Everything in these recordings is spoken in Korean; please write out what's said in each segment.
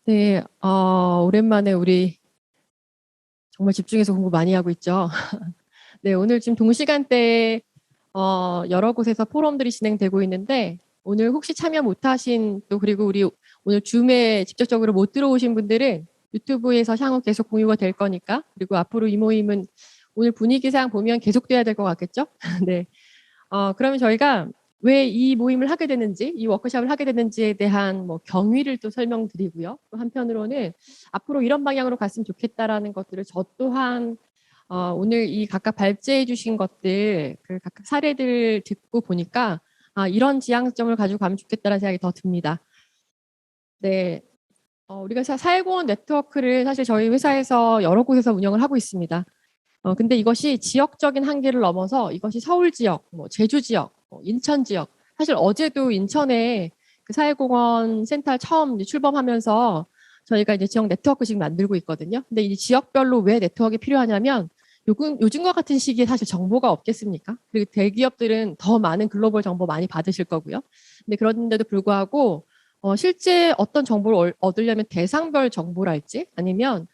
네, 오랜만에 우리 정말 집중해서 공부 많이 하고 있죠. 네, 오늘 지금 동시간대에 여러 곳에서 포럼들이 진행되고 있는데 오늘 혹시 참여 못하신 또 그리고 우리 오늘 줌에 직접적으로 못 들어오신 분들은 유튜브에서 향후 계속 공유가 될 거니까 그리고 앞으로 이 모임은 오늘 분위기상 보면 계속돼야 될 것 같겠죠? 네. 그러면 저희가 왜 이 모임을 하게 됐는지, 이 워크숍을 하게 됐는지에 대한 뭐 경위를 또 설명드리고요. 또 한편으로는 앞으로 이런 방향으로 갔으면 좋겠다라는 것들을 저 또한 오늘 이 각각 발제해 주신 것들, 그 각각 사례들 듣고 보니까 이런 지향점을 가지고 가면 좋겠다라는 생각이 더 듭니다. 네. 우리가 사회공헌 네트워크를 사실 저희 회사에서 여러 곳에서 운영을 하고 있습니다. 근데 이것이 지역적인 한계를 넘어서 이것이 서울 지역, 뭐 제주 지역, 인천 지역. 사실 어제도 인천에 그 사회공헌 센터 처음 이제 출범하면서 저희가 이제 지역 네트워크씩 만들고 있거든요. 근데 이 지역별로 왜 네트워크가 필요하냐면 요즘과 같은 시기에 사실 정보가 없겠습니까? 그리고 대기업들은 더 많은 글로벌 정보 많이 받으실 거고요. 근데 그런데도 불구하고 실제 어떤 정보를 얻으려면 대상별 정보랄지 아니면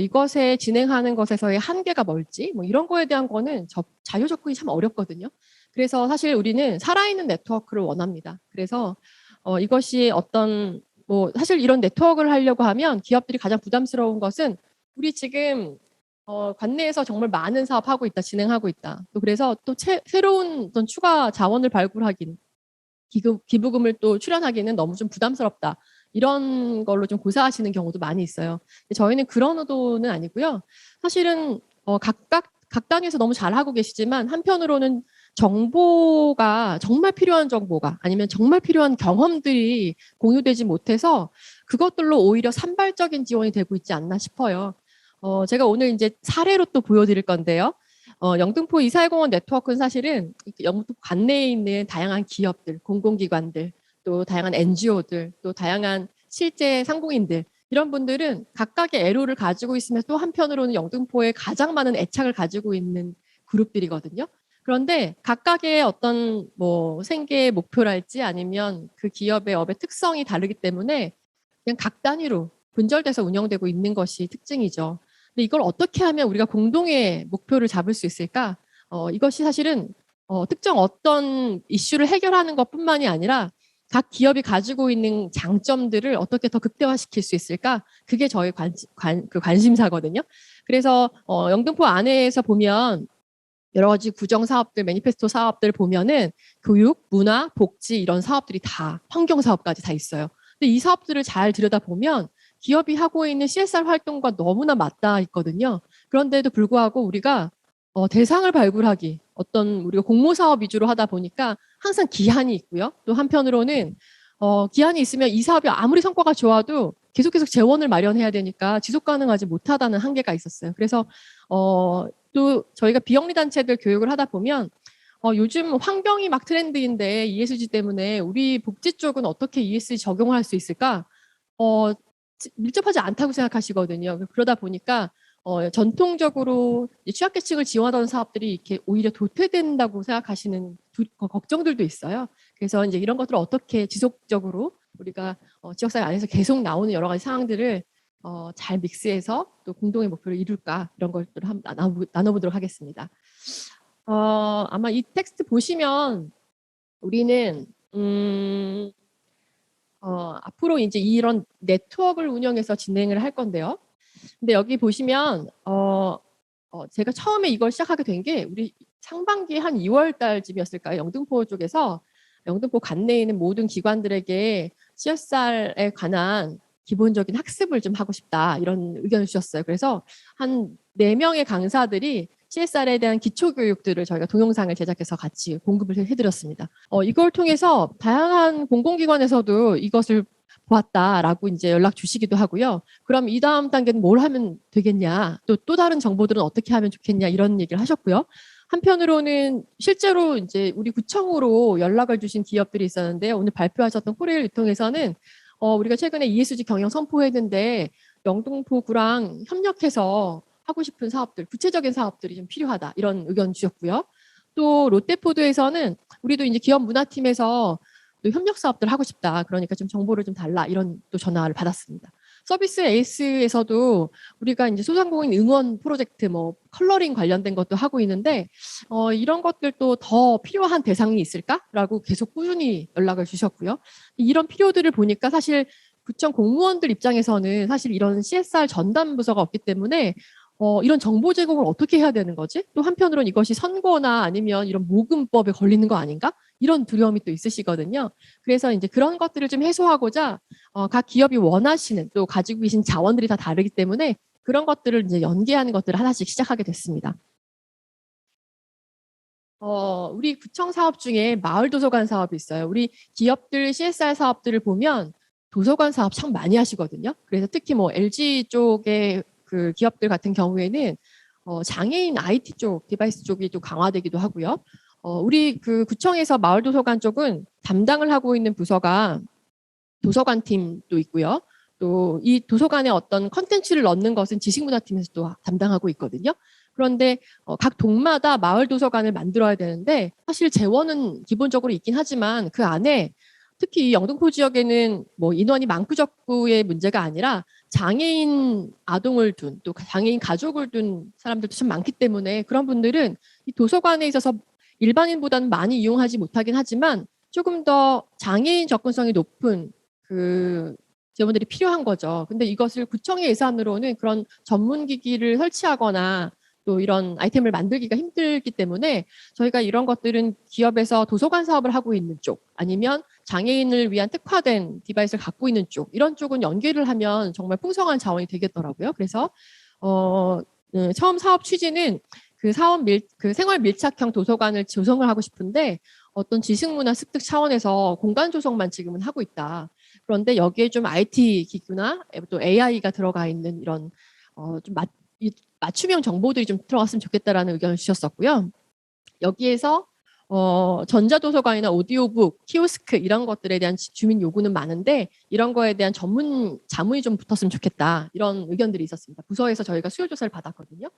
이것에 진행하는 것에서의 한계가 뭘지 뭐 이런 거에 대한 거는 자료 접근이 참 어렵거든요. 그래서 사실 우리는 살아있는 네트워크를 원합니다. 그래서 이것이 어떤 뭐 사실 이런 네트워크를 하려고 하면 기업들이 가장 부담스러운 것은 우리 지금 관내에서 정말 많은 사업하고 있다, 진행하고 있다. 또 그래서 또 새로운 어떤 추가 자원을 발굴하긴 기부금을 또 출연하기는 너무 좀 부담스럽다. 이런 걸로 좀 고사하시는 경우도 많이 있어요. 저희는 그런 의도는 아니고요. 사실은 각 단위에서 너무 잘하고 계시지만 한편으로는 정보가 정말 필요한 정보가 아니면 정말 필요한 경험들이 공유되지 못해서 그것들로 오히려 산발적인 지원이 되고 있지 않나 싶어요. 제가 오늘 이제 사례로 또 보여드릴 건데요. 영등포 이사회공원 네트워크는 사실은 영등포 관내에 있는 다양한 기업들, 공공기관들, 또 다양한 NGO들, 또 다양한 실제 상공인들 이런 분들은 각각의 애로를 가지고 있으면 또 한편으로는 영등포에 가장 많은 애착을 가지고 있는 그룹들이거든요. 그런데 각각의 어떤 뭐 생계 목표랄지 아니면 그 기업의 업의 특성이 다르기 때문에 그냥 각 단위로 분절돼서 운영되고 있는 것이 특징이죠. 근데 이걸 어떻게 하면 우리가 공동의 목표를 잡을 수 있을까? 이것이 사실은 특정 어떤 이슈를 해결하는 것뿐만이 아니라 각 기업이 가지고 있는 장점들을 어떻게 더 극대화시킬 수 있을까? 그게 저의 그 관심사거든요. 그래서 영등포 안에서 보면 여러 가지 구정 사업들, 매니페스토 사업들 보면은 교육, 문화, 복지 이런 사업들이 다 환경 사업까지 다 있어요. 근데 이 사업들을 잘 들여다보면 기업이 하고 있는 CSR 활동과 너무나 맞닿아 있거든요. 그런데도 불구하고 우리가 대상을 발굴하기, 어떤 우리가 공모 사업 위주로 하다 보니까 항상 기한이 있고요. 또 한편으로는 기한이 있으면 이 사업이 아무리 성과가 좋아도 계속 재원을 마련해야 되니까 지속 가능하지 못하다는 한계가 있었어요. 그래서 또 저희가 비영리 단체들 교육을 하다 보면 요즘 환경이 막 트렌드인데 ESG 때문에 우리 복지 쪽은 어떻게 ESG 적용을 할 수 있을까? 어, 밀접하지 않다고 생각하시거든요. 그러다 보니까 전통적으로 취약계층을 지원하던 사업들이 이렇게 오히려 도태된다고 생각하시는 걱정들도 있어요. 그래서 이제 이런 것들을 어떻게 지속적으로 우리가 지역사회 안에서 계속 나오는 여러 가지 상황들을 잘 믹스해서 또 공동의 목표를 이룰까 이런 것들을 한번 나눠보도록 하겠습니다. 아마 이 텍스트 보시면 우리는 앞으로 이제 이런 네트워크를 운영해서 진행을 할 건데요. 근데 여기 보시면 제가 처음에 이걸 시작하게 된 게 우리 상반기 한 2월 달쯤이었을까요? 영등포 쪽에서 영등포 관내에 있는 모든 기관들에게 CSR에 관한 기본적인 학습을 좀 하고 싶다 이런 의견을 주셨어요. 그래서 한 4명의 강사들이 CSR에 대한 기초교육들을 저희가 동영상을 제작해서 같이 공급을 해드렸습니다. 이걸 통해서 다양한 공공기관에서도 이것을 보았다라고 이제 연락 주시기도 하고요. 그럼 이 다음 단계는 뭘 하면 되겠냐, 또 다른 정보들은 어떻게 하면 좋겠냐 이런 얘기를 하셨고요. 한편으로는 실제로 이제 우리 구청으로 연락을 주신 기업들이 있었는데 오늘 발표하셨던 코레일 유통에서는 우리가 최근에 ESG 경영 선포했는데 영등포구랑 협력해서 하고 싶은 사업들, 구체적인 사업들이 좀 필요하다 이런 의견 주셨고요. 또 롯데푸드에서는 우리도 이제 기업 문화팀에서 또 협력 사업들 하고 싶다. 그러니까 좀 정보를 좀 달라 이런 또 전화를 받았습니다. 서비스 에이스에서도 우리가 이제 소상공인 응원 프로젝트, 뭐 컬러링 관련된 것도 하고 있는데 이런 것들도 더 필요한 대상이 있을까라고 계속 꾸준히 연락을 주셨고요. 이런 필요들을 보니까 사실 구청 공무원들 입장에서는 사실 이런 CSR 전담 부서가 없기 때문에 이런 정보 제공을 어떻게 해야 되는 거지? 또 한편으로는 이것이 선거나 아니면 이런 모금법에 걸리는 거 아닌가? 이런 두려움이 또 있으시거든요. 그래서 이제 그런 것들을 좀 해소하고자 각 기업이 원하시는 또 가지고 계신 자원들이 다 다르기 때문에 그런 것들을 이제 연계하는 것들을 하나씩 시작하게 됐습니다. 우리 구청 사업 중에 마을 도서관 사업이 있어요. 우리 기업들 CSR 사업들을 보면 도서관 사업 참 많이 하시거든요. 그래서 특히 뭐 LG 쪽의 그 기업들 같은 경우에는 장애인 IT 쪽, 디바이스 쪽이 또 강화되기도 하고요. 우리 그 구청에서 마을 도서관 쪽은 담당을 하고 있는 부서가 도서관 팀도 있고요. 또 이 도서관에 어떤 컨텐츠를 넣는 것은 지식문화팀에서도 담당하고 있거든요. 그런데 각 동마다 마을 도서관을 만들어야 되는데 사실 재원은 기본적으로 있긴 하지만 그 안에 특히 영등포 지역에는 뭐 인원이 많고 적고의 문제가 아니라 장애인 아동을 둔 또 장애인 가족을 둔 사람들도 참 많기 때문에 그런 분들은 이 도서관에 있어서 일반인보다는 많이 이용하지 못하긴 하지만 조금 더 장애인 접근성이 높은 그 지원들이 필요한 거죠. 근데 이것을 구청의 예산으로는 그런 전문 기기를 설치하거나 또 이런 아이템을 만들기가 힘들기 때문에 저희가 이런 것들은 기업에서 도서관 사업을 하고 있는 쪽 아니면 장애인을 위한 특화된 디바이스를 갖고 있는 쪽 이런 쪽은 연계를 하면 정말 풍성한 자원이 되겠더라고요. 그래서 처음 사업 취지는 그 생활 밀착형 도서관을 조성을 하고 싶은데 어떤 지식문화 습득 차원에서 공간 조성만 지금은 하고 있다. 그런데 여기에 좀 IT 기구나 또 AI가 들어가 있는 이런 좀 맞춤형 정보들이 좀 들어갔으면 좋겠다라는 의견을 주셨었고요. 여기에서 전자도서관이나 오디오북, 키오스크 이런 것들에 대한 주민 요구는 많은데 이런 거에 대한 전문 자문이 좀 붙었으면 좋겠다. 이런 의견들이 있었습니다. 부서에서 저희가 수요 조사를 받았거든요.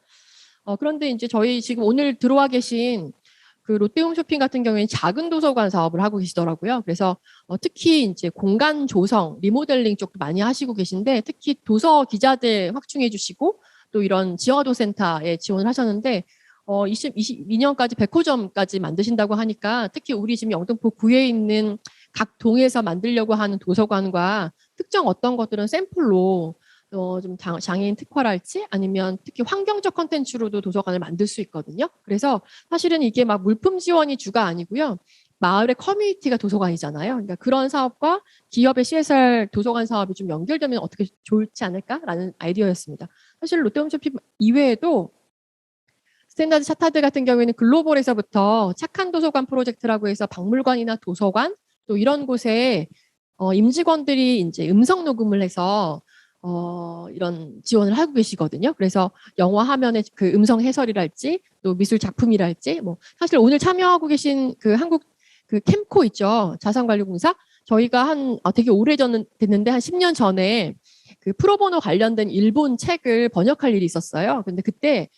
그런데 이제 저희 지금 오늘 들어와 계신 그 롯데홈쇼핑 같은 경우에는 작은 도서관 사업을 하고 계시더라고요. 그래서 특히 이제 공간 조성, 리모델링 쪽도 많이 하시고 계신데 특히 도서 기자재 확충해 주시고 또 이런 지어도센터에 지원을 하셨는데 2022년까지 100호점까지 만드신다고 하니까 특히 우리 지금 영등포 구에 있는 각 동에서 만들려고 하는 도서관과 특정 어떤 것들은 샘플로 좀 장애인 특화랄지 아니면 특히 환경적 컨텐츠로도 도서관을 만들 수 있거든요. 그래서 사실은 이게 막 물품 지원이 주가 아니고요. 마을의 커뮤니티가 도서관이잖아요. 그러니까 그런 사업과 기업의 CSR 도서관 사업이 좀 연결되면 어떻게 좋지 않을까라는 아이디어였습니다. 사실 롯데홈쇼핑 이외에도 스탠다드 차타드 같은 경우에는 글로벌에서부터 착한 도서관 프로젝트라고 해서 박물관이나 도서관 또 이런 곳에 임직원들이 이제 음성 녹음을 해서 이런 지원을 하고 계시거든요. 그래서 영화 화면의 그 음성 해설이랄지 또 미술 작품이랄지 뭐 사실 오늘 참여하고 계신 그 한국 그 캠코 있죠. 자산관리공사 저희가 한 되게 오래전 됐는데 한 10년 전에 그 프로보노 관련된 일본 책을 번역할 일이 있었어요. 근데 그때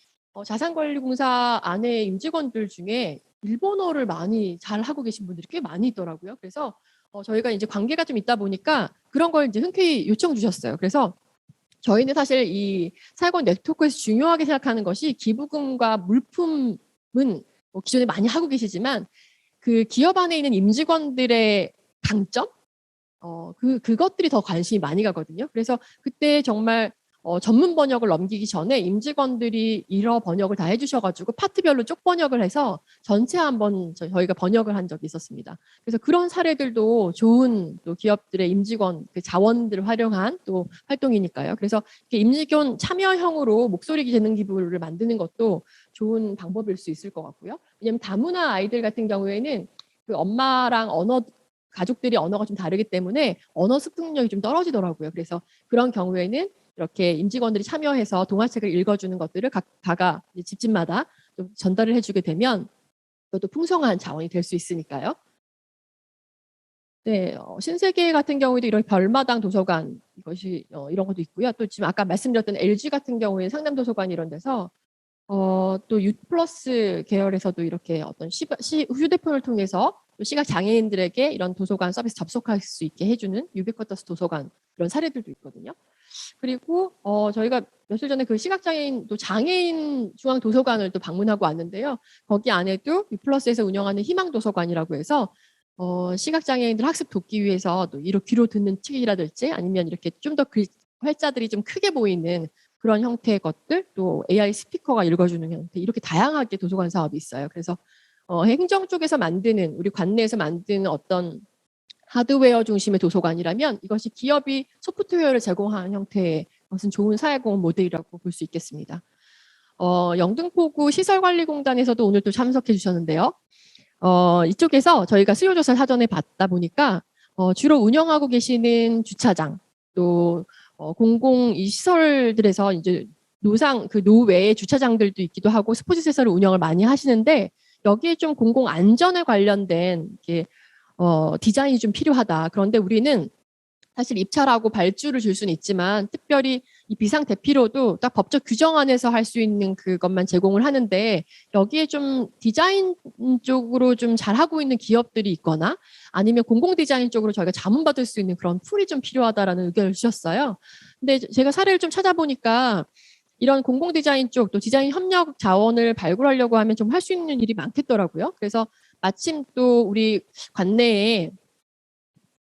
자산관리공사 안에 임직원들 중에 일본어를 많이 잘 하고 계신 분들이 꽤 많이 있더라고요. 그래서 저희가 이제 관계가 좀 있다 보니까 그런 걸 이제 흔쾌히 요청 주셨어요. 그래서 저희는 사실 이 사회권 네트워크에서 중요하게 생각하는 것이 기부금과 물품은 뭐 기존에 많이 하고 계시지만 그 기업 안에 있는 임직원들의 강점? 그것들이 더 관심이 많이 가거든요. 그래서 그때 정말 전문 번역을 넘기기 전에 임직원들이 일어 번역을 다 해주셔가지고 파트별로 쪽 번역을 해서 전체 한번 저희가 번역을 한 적이 있었습니다. 그래서 그런 사례들도 좋은 또 기업들의 임직원 그 자원들을 활용한 또 활동이니까요. 그래서 임직원 참여형으로 목소리 재능 기부를 만드는 것도 좋은 방법일 수 있을 것 같고요. 왜냐하면 다문화 아이들 같은 경우에는 그 엄마랑 가족들이 언어가 좀 다르기 때문에 언어 습득력이 좀 떨어지더라고요. 그래서 그런 경우에는 이렇게 임직원들이 참여해서 동화책을 읽어주는 것들을 각가 집집마다 좀 전달을 해주게 되면 그것도 풍성한 자원이 될 수 있으니까요. 네, 신세계 같은 경우에도 이런 별마당 도서관 이것이 이런 것도 있고요. 또 지금 아까 말씀드렸던 LG 같은 경우에 상담도서관 이런 데서 또 유플러스 계열에서도 이렇게 어떤 휴대폰을 통해서 또 시각 장애인들에게 이런 도서관 서비스 접속할 수 있게 해주는 유비쿼터스 도서관 이런 사례들도 있거든요. 그리고 저희가 며칠 전에 그 시각장애인 또 장애인 중앙도서관을 또 방문하고 왔는데요. 거기 안에도 유플러스에서 운영하는 희망도서관이라고 해서 시각장애인들 학습 돕기 위해서 또 귀로 듣는 책이라든지 아니면 이렇게 좀 더 활자들이 좀 크게 보이는 그런 형태의 것들, 또 AI 스피커가 읽어주는 형태, 이렇게 다양하게 도서관 사업이 있어요. 그래서 행정 쪽에서 만드는, 우리 관내에서 만드는 어떤 하드웨어 중심의 도서관이라면 이것이 기업이 소프트웨어를 제공하는 형태의 것은 좋은 사회공헌 모델이라고 볼 수 있겠습니다. 영등포구 시설관리공단에서도 오늘 또 참석해 주셨는데요. 이쪽에서 저희가 수요조사를 사전에 받다 보니까 주로 운영하고 계시는 주차장, 또 공공 이 시설들에서 이제 그 노외에 주차장들도 있기도 하고 스포츠 시설을 운영을 많이 하시는데 여기에 좀 공공 안전에 관련된 이게 디자인이 좀 필요하다. 그런데 우리는 사실 입찰하고 발주를 줄 수는 있지만 특별히 이 비상 대피로도 딱 법적 규정 안에서 할 수 있는 그것만 제공을 하는데 여기에 좀 디자인 쪽으로 좀 잘하고 있는 기업들이 있거나 아니면 공공 디자인 쪽으로 저희가 자문받을 수 있는 그런 풀이 좀 필요하다라는 의견을 주셨어요. 근데 제가 사례를 좀 찾아보니까 이런 공공 디자인 쪽 또 디자인 협력 자원을 발굴하려고 하면 좀 할 수 있는 일이 많겠더라고요. 그래서 마침 또 우리 관내에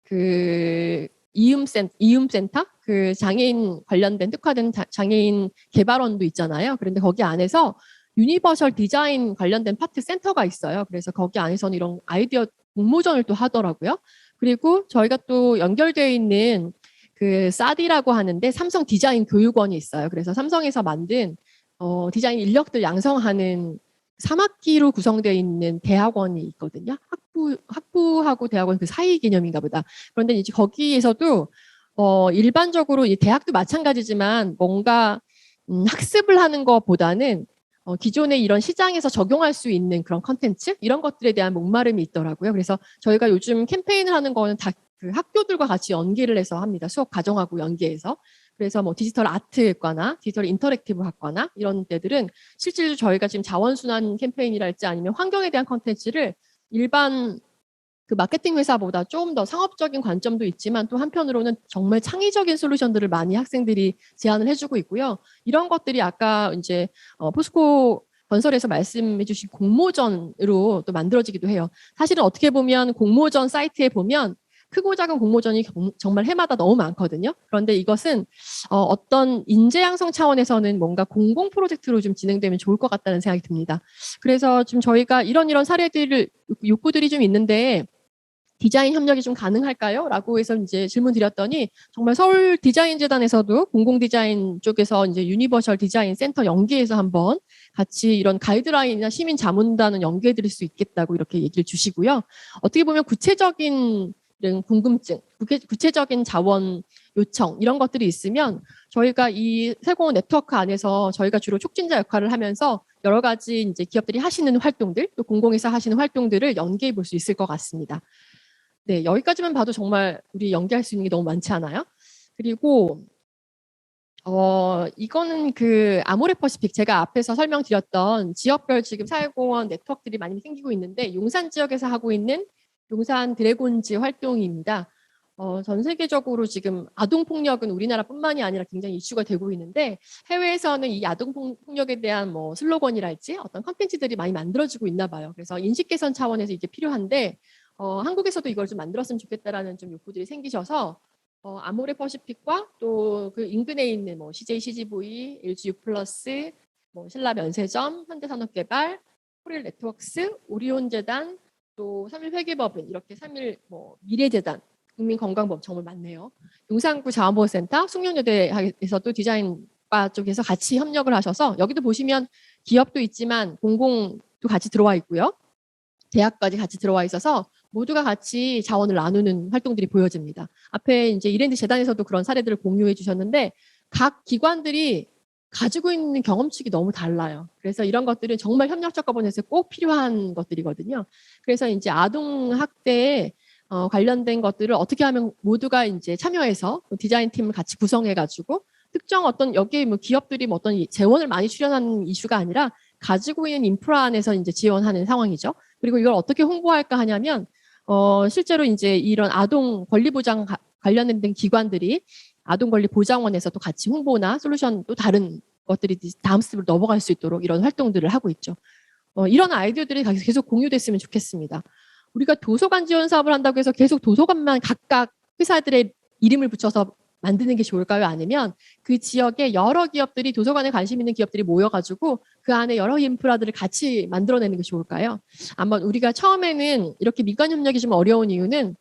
그 이음센터? 그 장애인 관련된 특화된 장애인 개발원도 있잖아요. 그런데 거기 안에서 유니버셜 디자인 관련된 파트 센터가 있어요. 그래서 거기 안에서는 이런 아이디어 공모전을 또 하더라고요. 그리고 저희가 또 연결되어 있는 그 사디라고 하는데 삼성 디자인 교육원이 있어요. 그래서 삼성에서 만든 디자인 인력들 양성하는 3학기로 구성되어 있는 대학원이 있거든요. 학부하고 대학원 그 사이 개념인가 보다. 그런데 이제 거기에서도 일반적으로 이 대학도 마찬가지지만 뭔가 학습을 하는 것보다는 기존의 이런 시장에서 적용할 수 있는 그런 컨텐츠 이런 것들에 대한 목마름이 있더라고요. 그래서 저희가 요즘 캠페인을 하는 거는 다 그 학교들과 같이 연계를 해서 합니다. 수업 과정하고 연계해서. 그래서 뭐 디지털 아트과나 디지털 인터랙티브 학과나 이런 데들은 실제로 저희가 지금 자원순환 캠페인이랄지 아니면 환경에 대한 컨텐츠를 일반 그 마케팅 회사보다 조금 더 상업적인 관점도 있지만 또 한편으로는 정말 창의적인 솔루션들을 많이 학생들이 제안을 해주고 있고요. 이런 것들이 아까 이제 포스코 건설에서 말씀해 주신 공모전으로 또 만들어지기도 해요. 사실은 어떻게 보면 공모전 사이트에 보면 크고 작은 공모전이 정말 해마다 너무 많거든요. 그런데 이것은 어떤 인재 양성 차원에서는 뭔가 공공 프로젝트로 좀 진행되면 좋을 것 같다는 생각이 듭니다. 그래서 지금 저희가 이런 사례들을 욕구들이 좀 있는데 디자인 협력이 좀 가능할까요? 라고 해서 이제 질문 드렸더니 정말 서울 디자인 재단에서도 공공 디자인 쪽에서 이제 유니버셜 디자인 센터 연계해서 한번 같이 이런 가이드라인이나 시민 자문단은 연계해 드릴 수 있겠다고 이렇게 얘기를 주시고요. 어떻게 보면 구체적인 궁금증, 구체적인 자원 요청 이런 것들이 있으면 저희가 이 세공원 네트워크 안에서 저희가 주로 촉진자 역할을 하면서 여러 가지 이제 기업들이 하시는 활동들 또 공공에서 하시는 활동들을 연계해 볼 수 있을 것 같습니다. 네, 여기까지만 봐도 정말 우리 연계할 수 있는 게 너무 많지 않아요? 그리고 이거는 그 아모레퍼시픽 제가 앞에서 설명드렸던 지역별 지금 사회공헌 네트워크들이 많이 생기고 있는데 용산 지역에서 하고 있는 용산 드래곤즈 활동입니다. 전 세계적으로 지금 아동폭력은 우리나라뿐만이 아니라 굉장히 이슈가 되고 있는데 해외에서는 이 아동폭력에 대한 뭐 슬로건이랄지 어떤 컨텐츠들이 많이 만들어지고 있나 봐요. 그래서 인식 개선 차원에서 이게 필요한데 한국에서도 이걸 좀 만들었으면 좋겠다라는 좀 욕구들이 생기셔서 아모레퍼시픽과 또 그 인근에 있는 뭐 CJ CGV, LG U+, 뭐 신라 면세점, 현대산업개발, 코릴 네트워크스, 오리온재단, 또 3.1 회계법인 이렇게 3.1 뭐 미래재단, 국민건강법 정말 많네요. 용산구 자원보호센터, 숙련여대에서도 디자인과 쪽에서 같이 협력을 하셔서 여기도 보시면 기업도 있지만 공공도 같이 들어와 있고요. 대학까지 같이 들어와 있어서 모두가 같이 자원을 나누는 활동들이 보여집니다. 앞에 이제 이랜드 재단에서도 그런 사례들을 공유해 주셨는데 각 기관들이 가지고 있는 경험치가 너무 달라요. 그래서 이런 것들은 정말 협력적 거버넌스에 꼭 필요한 것들이거든요. 그래서 이제 아동 학대에 관련된 것들을 어떻게 하면 모두가 이제 참여해서 디자인 팀을 같이 구성해가지고 특정 어떤 여기에 뭐 기업들이 뭐 어떤 재원을 많이 출연하는 이슈가 아니라 가지고 있는 인프라 안에서 이제 지원하는 상황이죠. 그리고 이걸 어떻게 홍보할까 하냐면 실제로 이제 이런 아동 권리 보장 관련된 기관들이 아동권리보장원에서 또 같이 홍보나 솔루션 또 다른 것들이 다음 스텝으로 넘어갈 수 있도록 이런 활동들을 하고 있죠. 이런 아이디어들이 계속 공유됐으면 좋겠습니다. 우리가 도서관 지원 사업을 한다고 해서 계속 도서관만 각각 회사들의 이름을 붙여서 만드는 게 좋을까요? 아니면 그 지역에 여러 기업들이 도서관에 관심 있는 기업들이 모여가지고 그 안에 여러 인프라들을 같이 만들어내는 게 좋을까요? 아마 우리가 처음에는 이렇게 민간 협력이 좀 어려운 이유는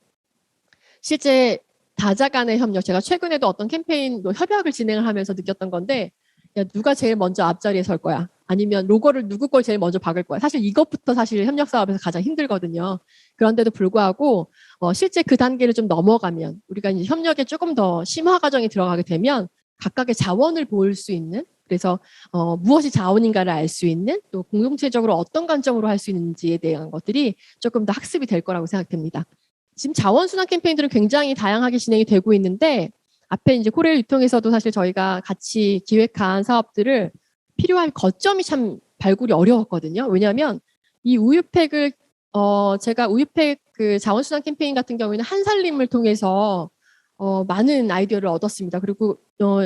실제 다자 간의 협력, 제가 최근에도 어떤 캠페인 협약을 진행을 하면서 느꼈던 건데 야, 누가 제일 먼저 앞자리에 설 거야? 아니면 로고를 누구 걸 제일 먼저 박을 거야? 사실 이것부터 사실 협력 사업에서 가장 힘들거든요. 그런데도 불구하고 실제 그 단계를 좀 넘어가면 우리가 이제 협력에 조금 더 심화 과정이 들어가게 되면 각각의 자원을 볼 수 있는 그래서 무엇이 자원인가를 알 수 있는 또 공동체적으로 어떤 관점으로 할 수 있는지에 대한 것들이 조금 더 학습이 될 거라고 생각됩니다. 지금 자원순환 캠페인들은 굉장히 다양하게 진행이 되고 있는데 앞에 이제 코레일 유통에서도 사실 저희가 같이 기획한 사업들을 필요한 거점이 참 발굴이 어려웠거든요. 왜냐하면 이 우유팩을 제가 우유팩 그 자원순환 캠페인 같은 경우에는 한살림을 통해서 많은 아이디어를 얻었습니다. 그리고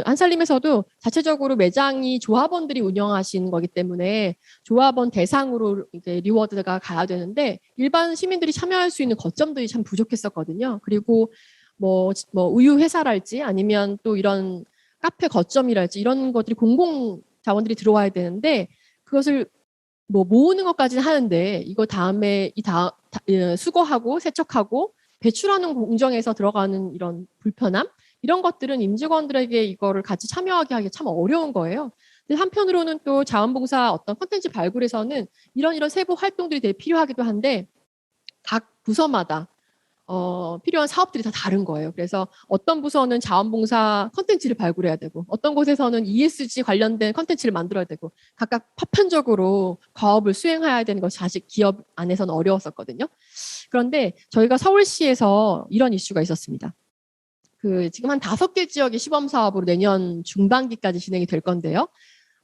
한살림에서도 자체적으로 매장이 조합원들이 운영하신 거기 때문에 조합원 대상으로 이제 리워드가 가야 되는데 일반 시민들이 참여할 수 있는 거점들이 참 부족했었거든요. 그리고 뭐 우유 회사랄지 아니면 또 이런 카페 거점이랄지 이런 것들이 공공 자원들이 들어와야 되는데 그것을 뭐 모으는 것까지는 하는데 이거 다음에 수거하고 세척하고 배출하는 공정에서 들어가는 이런 불편함 이런 것들은 임직원들에게 이거를 같이 참여하게 하기 참 어려운 거예요. 근데 한편으로는 또 자원봉사 어떤 콘텐츠 발굴에서는 이런 세부 활동들이 되게 필요하기도 한데 각 부서마다 필요한 사업들이 다 다른 거예요. 그래서 어떤 부서는 자원봉사 컨텐츠를 발굴해야 되고 어떤 곳에서는 ESG 관련된 컨텐츠를 만들어야 되고 각각 파편적으로 과업을 수행해야 되는 것이 아직 기업 안에서는 어려웠었거든요. 그런데 저희가 서울시에서 이런 이슈가 있었습니다. 지금 한 5개 지역의 시범 사업으로 내년 중반기까지 진행이 될 건데요.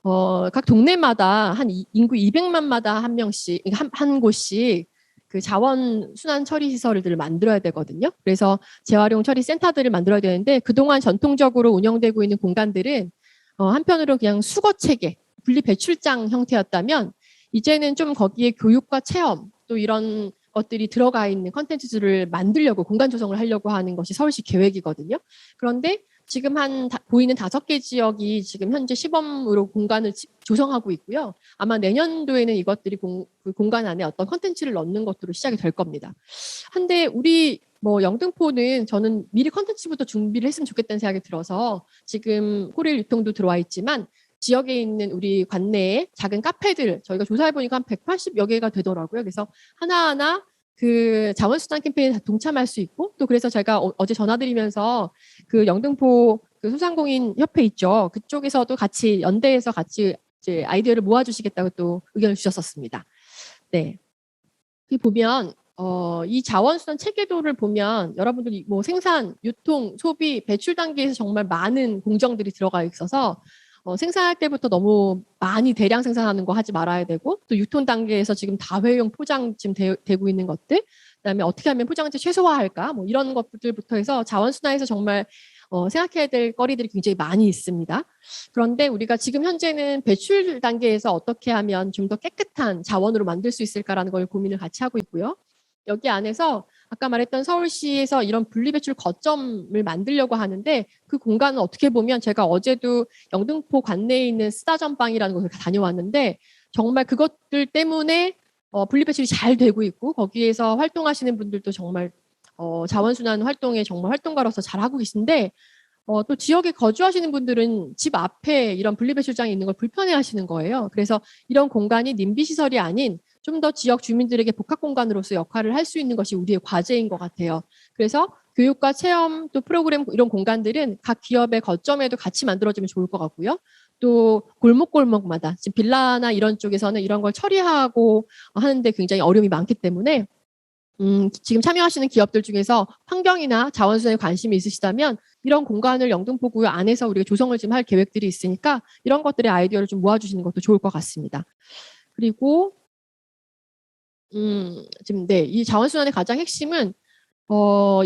각 동네마다 한 인구 200만마다 한 명씩 한 곳씩 그 자원 순환 처리 시설들을 만들어야 되거든요. 그래서 재활용 처리 센터들을 만들어야 되는데 그동안 전통적으로 운영되고 있는 공간들은 한편으로 그냥 수거 체계, 분리 배출장 형태였다면 이제는 좀 거기에 교육과 체험 또 이런 것들이 들어가 있는 컨텐츠들을 만들려고 공간 조성을 하려고 하는 것이 서울시 계획이거든요. 그런데 지금 보이는 5개 지역이 지금 현재 시범으로 공간을 조성하고 있고요. 아마 내년도에는 이것들이 그 공간 안에 어떤 컨텐츠를 넣는 것으로 시작이 될 겁니다. 한데 우리 영등포는 저는 미리 컨텐츠부터 준비를 했으면 좋겠다는 생각이 들어서 지금 코레일 유통도 들어와 있지만 지역에 있는 우리 관내에 작은 카페들 저희가 조사해보니까 한 180여 개가 되더라고요. 그래서 하나하나 그 자원순환 캠페인에 동참할 수 있고 또 그래서 제가 어제 전화드리면서 그 영등포 그 소상공인 협회 있죠. 그쪽에서도 같이 연대해서 같이 이제 아이디어를 모아주시겠다고 또 의견을 주셨었습니다. 네. 보면 이 자원순환 체계도를 보면 여러분들이 뭐 생산, 유통, 소비, 배출 단계에서 정말 많은 공정들이 들어가 있어서 생산할 때부터 너무 많이 대량 생산하는 거 하지 말아야 되고 또 유통 단계에서 지금 다회용 포장 지금 되고 있는 것들 그다음에 어떻게 하면 포장지 최소화할까 뭐 이런 것들부터 해서 자원순환에서 정말 생각해야 될 거리들이 굉장히 많이 있습니다. 그런데 우리가 지금 현재는 배출 단계에서 어떻게 하면 좀 더 깨끗한 자원으로 만들 수 있을까라는 걸 고민을 같이 하고 있고요. 여기 안에서 아까 말했던 서울시에서 이런 분리배출 거점을 만들려고 하는데 그 공간은 어떻게 보면 제가 어제도 영등포 관내에 있는 쓰다전방이라는 곳을 다녀왔는데 정말 그것들 때문에 분리배출이 잘 되고 있고 거기에서 활동하시는 분들도 정말 자원순환 활동에 정말 활동가로서 잘하고 계신데 또 지역에 거주하시는 분들은 집 앞에 이런 분리배출장이 있는 걸 불편해하시는 거예요. 그래서 이런 공간이 님비 시설이 아닌 좀 더 지역 주민들에게 복합 공간으로서 역할을 할 수 있는 것이 우리의 과제인 것 같아요. 그래서 교육과 체험 또 프로그램 이런 공간들은 각 기업의 거점에도 같이 만들어지면 좋을 것 같고요. 또 골목골목마다 지금 빌라나 이런 쪽에서는 이런 걸 처리하고 하는데 굉장히 어려움이 많기 때문에 지금 참여하시는 기업들 중에서 환경이나 자원순환에 관심이 있으시다면 이런 공간을 영등포구 안에서 우리가 조성을 지금 할 계획들이 있으니까 이런 것들의 아이디어를 좀 모아주시는 것도 좋을 것 같습니다. 그리고 지금 이 자원순환의 가장 핵심은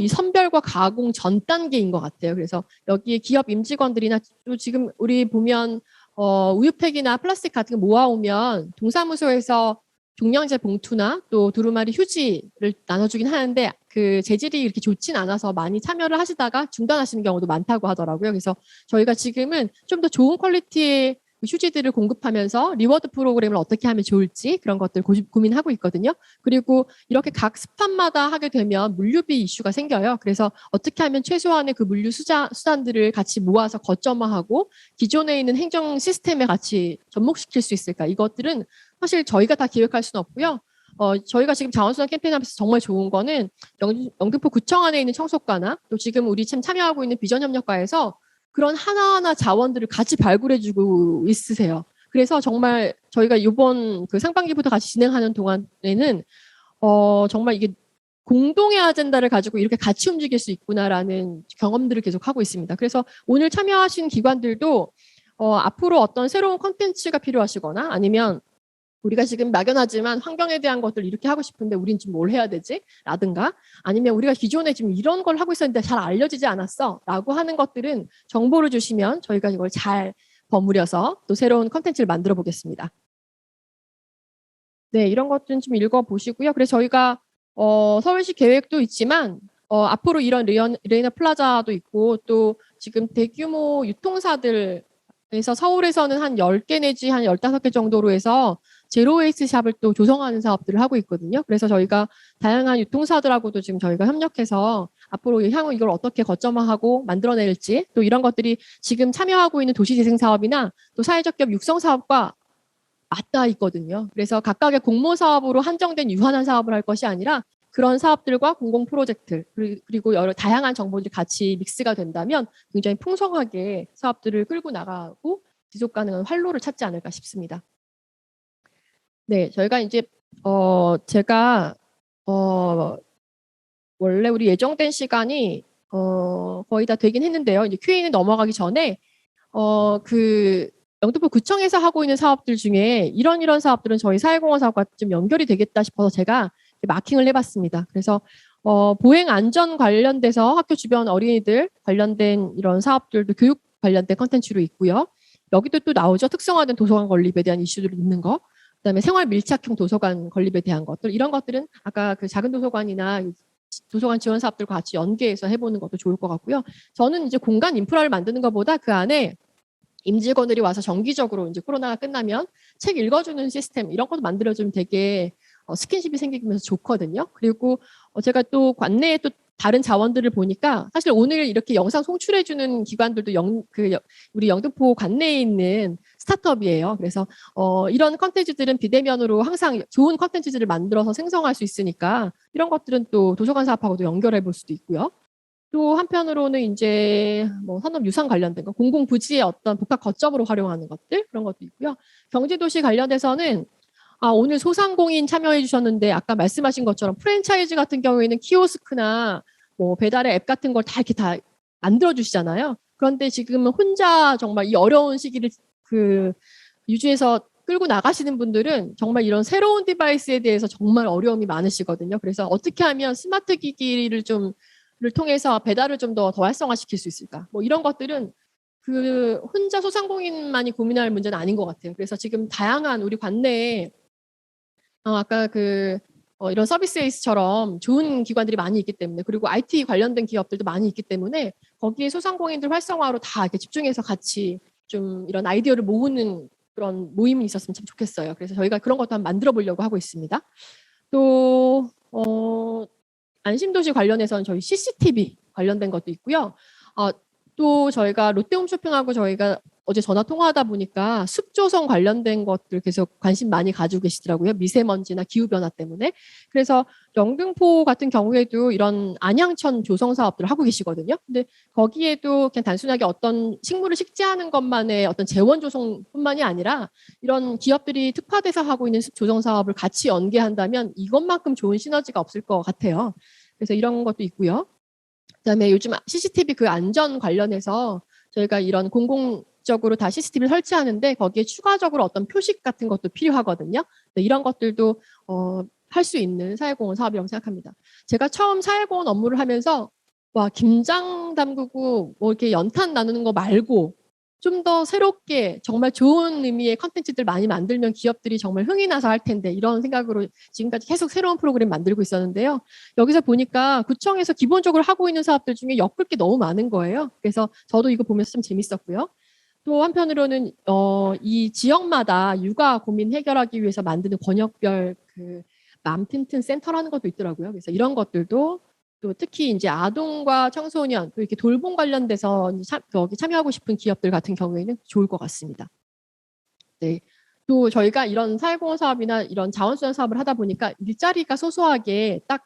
이 선별과 가공 전 단계인 것 같아요. 그래서 여기에 기업 임직원들이나 또 지금 우리 보면 우유팩이나 플라스틱 같은 거 모아오면 동사무소에서 종량제 봉투나 또 두루마리 휴지를 나눠주긴 하는데 그 재질이 이렇게 좋진 않아서 많이 참여를 하시다가 중단하시는 경우도 많다고 하더라고요. 그래서 저희가 지금은 좀 더 좋은 퀄리티의 휴지들을 공급하면서 리워드 프로그램을 어떻게 하면 좋을지 그런 것들 고민하고 있거든요. 그리고 이렇게 각 스팟마다 하게 되면 물류비 이슈가 생겨요. 그래서 어떻게 하면 최소한의 그 물류 수단들을 같이 모아서 거점화하고 기존에 있는 행정 시스템에 같이 접목시킬 수 있을까? 이것들은 사실 저희가 다 기획할 수는 없고요. 저희가 지금 자원순환 캠페인하면서 정말 좋은 거는 영등포 구청 안에 있는 청소과나 또 지금 우리 지금 참여하고 있는 비전협력과에서 그런 하나하나 자원들을 같이 발굴해주고 있으세요. 그래서 정말 저희가 이번 그 상반기부터 같이 진행하는 동안에는 정말 이게 공동의 아젠다를 가지고 이렇게 같이 움직일 수 있구나라는 경험들을 계속 하고 있습니다. 그래서 오늘 참여하신 기관들도 앞으로 어떤 새로운 콘텐츠가 필요하시거나 아니면 우리가 지금 막연하지만 환경에 대한 것들 이렇게 하고 싶은데 우린 지금 뭘 해야 되지? 라든가 아니면 우리가 기존에 지금 이런 걸 하고 있었는데 잘 알려지지 않았어 라고 하는 것들은 정보를 주시면 저희가 이걸 잘 버무려서 또 새로운 컨텐츠를 만들어 보겠습니다. 네, 이런 것들은 좀 읽어보시고요. 그래서 저희가 서울시 계획도 있지만 앞으로 이런 레이나 플라자도 있고 또 지금 대규모 유통사들에서 서울에서는 한 10개 내지 한 15개 정도로 해서 제로 웨이스트 샵을 또 조성하는 사업들을 하고 있거든요. 그래서 저희가 다양한 유통사들하고도 지금 저희가 협력해서 앞으로 향후 이걸 어떻게 거점화하고 만들어낼지 또 이런 것들이 지금 참여하고 있는 도시재생 사업이나 또 사회적 기업 육성 사업과 맞닿아 있거든요. 그래서 각각의 공모 사업으로 한정된 유한한 사업을 할 것이 아니라 그런 사업들과 공공 프로젝트 그리고 여러 다양한 정보들이 같이 믹스가 된다면 굉장히 풍성하게 사업들을 끌고 나가고 지속 가능한 활로를 찾지 않을까 싶습니다. 네, 저희가 이제 제가 원래 우리 예정된 시간이 거의 다 되긴 했는데요. 이제 Q&A 넘어가기 전에 그 영등포 구청에서 하고 있는 사업들 중에 이런 사업들은 저희 사회공헌 사업과 좀 연결이 되겠다 싶어서 제가 마킹을 해봤습니다. 그래서 보행 안전 관련돼서 학교 주변 어린이들 관련된 이런 사업들도 교육 관련된 컨텐츠로 있고요. 여기도 또 나오죠. 특성화된 도서관 건립에 대한 이슈들이 있는 거. 그다음에 생활 밀착형 도서관 건립에 대한 것들. 이런 것들은 아까 그 작은 도서관이나 도서관 지원 사업들과 같이 연계해서 해보는 것도 좋을 것 같고요. 저는 이제 공간 인프라를 만드는 것보다 그 안에 임직원들이 와서 정기적으로 이제 코로나가 끝나면 책 읽어주는 시스템 이런 것도 만들어주면 되게 스킨십이 생기면서 좋거든요. 그리고 제가 또 관내에 또 다른 자원들을 보니까 사실 오늘 이렇게 영상 송출해주는 기관들도 우리 영등포 관내에 있는 스타트업이에요. 그래서 이런 컨텐츠들은 비대면으로 항상 좋은 컨텐츠들을 만들어서 생성할 수 있으니까 이런 것들은 또 도서관 사업하고도 연결해 볼 수도 있고요. 또 한편으로는 이제 뭐 산업유산 관련된 거, 공공부지의 어떤 복합 거점으로 활용하는 것들 그런 것도 있고요. 경제도시 관련해서는 오늘 소상공인 참여해 주셨는데 아까 말씀하신 것처럼 프랜차이즈 같은 경우에는 키오스크나 뭐 배달의 앱 같은 걸 다 이렇게 다 만들어 주시잖아요. 그런데 지금은 혼자 정말 이 어려운 시기를 그 유지해서 끌고 나가시는 분들은 정말 이런 새로운 디바이스에 대해서 정말 어려움이 많으시거든요. 그래서 어떻게 하면 스마트 기기를 를 통해서 배달을 좀 더 활성화시킬 수 있을까? 뭐 이런 것들은 그 혼자 소상공인만이 고민할 문제는 아닌 것 같아요. 그래서 지금 다양한 우리 관내에 아까 이런 서비스 에이스처럼 좋은 기관들이 많이 있기 때문에 그리고 IT 관련된 기업들도 많이 있기 때문에 거기에 소상공인들 활성화로 다 이렇게 집중해서 같이 좀 이런 아이디어를 모으는 그런 모임이 있었으면 참 좋겠어요. 그래서 저희가 그런 것도 한번 만들어 보려고 하고 있습니다. 또 안심도시 관련해서는 저희 CCTV 관련된 것도 있고요. 또 저희가 롯데홈쇼핑하고 저희가 어제 전화 통화하다 보니까 숲 조성 관련된 것들 계속 관심 많이 가지고 계시더라고요. 미세먼지나 기후변화 때문에. 그래서 영등포 같은 경우에도 이런 안양천 조성 사업들을 하고 계시거든요. 근데 거기에도 그냥 단순하게 어떤 식물을 식재하는 것만의 어떤 재원 조성뿐만이 아니라 이런 기업들이 특화돼서 하고 있는 숲 조성 사업을 같이 연계한다면 이것만큼 좋은 시너지가 없을 것 같아요. 그래서 이런 것도 있고요. 그다음에 요즘 CCTV 그 안전 관련해서 저희가 이런 공공적으로 다 CCTV를 설치하는데 거기에 추가적으로 어떤 표식 같은 것도 필요하거든요. 이런 것들도 할 수 있는 사회공헌 사업이라고 생각합니다. 제가 처음 사회공헌 업무를 하면서 와, 김장 담그고 뭐 이렇게 연탄 나누는 거 말고 좀 더 새롭게 정말 좋은 의미의 컨텐츠들 많이 만들면 기업들이 정말 흥이 나서 할 텐데 이런 생각으로 지금까지 계속 새로운 프로그램 만들고 있었는데요. 여기서 보니까 구청에서 기본적으로 하고 있는 사업들 중에 엮을 게 너무 많은 거예요. 그래서 저도 이거 보면서 좀 재밌었고요. 또 한편으로는 이 지역마다 육아 고민 해결하기 위해서 만드는 권역별 그 맘 튼튼 센터라는 것도 있더라고요. 그래서 이런 것들도 또 특히 이제 아동과 청소년 또 이렇게 돌봄 관련돼서 여기 참여하고 싶은 기업들 같은 경우에는 좋을 것 같습니다. 네. 또 저희가 이런 사회공헌 사업이나 이런 자원수단 사업을 하다 보니까 일자리가 소소하게 딱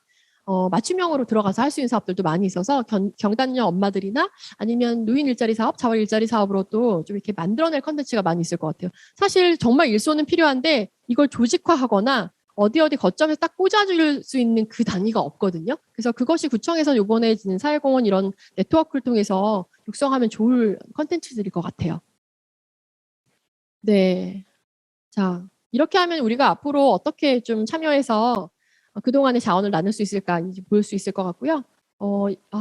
맞춤형으로 들어가서 할 수 있는 사업들도 많이 있어서 경단녀 엄마들이나 아니면 노인 일자리 사업, 자원 일자리 사업으로도 좀 이렇게 만들어낼 컨텐츠가 많이 있을 것 같아요. 사실 정말 일손은 필요한데 이걸 조직화하거나 어디 거점에서 딱 꽂아줄 수 있는 그 단위가 없거든요. 그래서 그것이 구청에서 이번에 지는 사회공헌 이런 네트워크를 통해서 육성하면 좋을 컨텐츠들일 것 같아요. 네. 자, 이렇게 하면 우리가 앞으로 어떻게 좀 참여해서 그동안의 자원을 나눌 수 있을까 이제 볼 수 있을 것 같고요.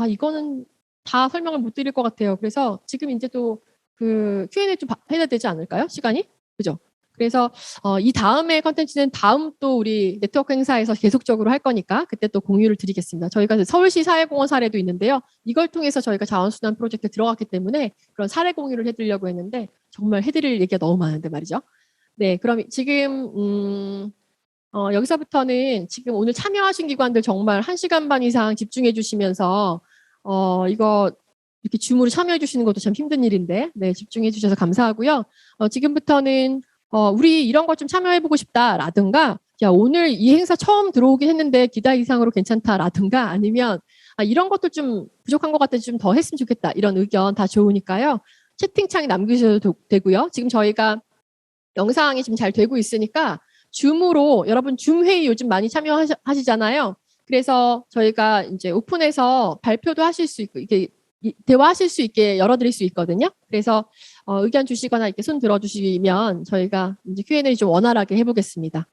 이거는 다 설명을 못 드릴 것 같아요. 그래서 지금 이제 또 그 Q&A 좀 해야 되지 않을까요? 시간이? 그죠? 그래서 이 다음의 컨텐츠는 다음 또 우리 네트워크 행사에서 계속적으로 할 거니까 그때 또 공유를 드리겠습니다. 저희가 서울시 사회공헌 사례도 있는데요. 이걸 통해서 저희가 자원순환 프로젝트에 들어갔기 때문에 그런 사례 공유를 해드리려고 했는데 정말 해드릴 얘기가 너무 많은데 말이죠. 네, 그럼 지금 여기서부터는 지금 오늘 참여하신 기관들 정말 1시간 반 이상 집중해 주시면서 이거 이렇게 줌으로 참여해 주시는 것도 참 힘든 일인데 네, 집중해 주셔서 감사하고요. 지금부터는 우리 이런 것 좀 참여해 보고 싶다라든가 야, 오늘 이 행사 처음 들어오긴 했는데 기대 이상으로 괜찮다라든가 아니면 이런 것도 좀 부족한 것 같아서 좀 더 했으면 좋겠다 이런 의견 다 좋으니까요. 채팅창에 남기셔도 되고요. 지금 저희가 영상이 지금 잘 되고 있으니까 줌으로 여러분 줌 회의 요즘 많이 참여하시잖아요. 그래서 저희가 이제 오픈해서 발표도 하실 수 있고 이렇게 대화하실 수 있게 열어드릴 수 있거든요. 그래서 의견 주시거나 이렇게 손 들어주시면 저희가 이제 Q&A 좀 원활하게 해보겠습니다.